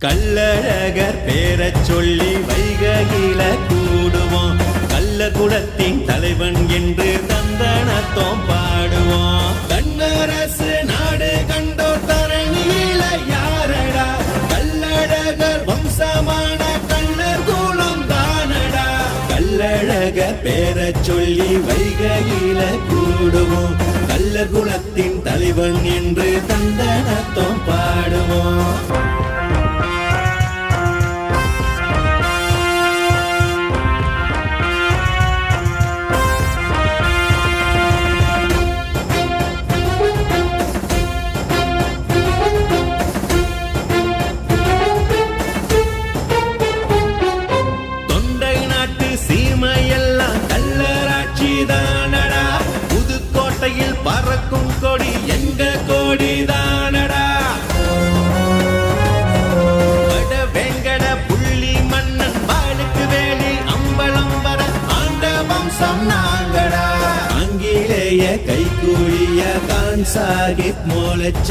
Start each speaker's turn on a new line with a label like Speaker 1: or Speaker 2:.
Speaker 1: கள்ளழகர் பேரச் சொல்லி வைகையில கூடுவோம். கள்ளகுலத்தின் தலைவன் என்று தந்தனத்தோம் பாடுவோம். கண்ணரசு நாடு கண்டோர் தரணியில யாரடா, கள்ளழகர் வம்சமான கண்ணர் குலம் தானடா. கள்ளழகர் பேரச் சொல்லி வைகையில கூடுவோம். கள்ளகுலத்தின் தலைவன் என்று தந்தனத்தோம் பாடுவோம். சீமையெல்லாம் கள்ளராட்சி தானடா, புதுக்கோட்டையில் பறக்கும் கொடி எங்க கொடி தானடா. வட வெங்கட புள்ளி மன்னன் பாலுக்கு வேலி அம்பலம் வர ஆண்ட வம்சம் நாங்கடா. ஆங்கிலேய கைகூலிய கான் சாஹிப் மோலச்ச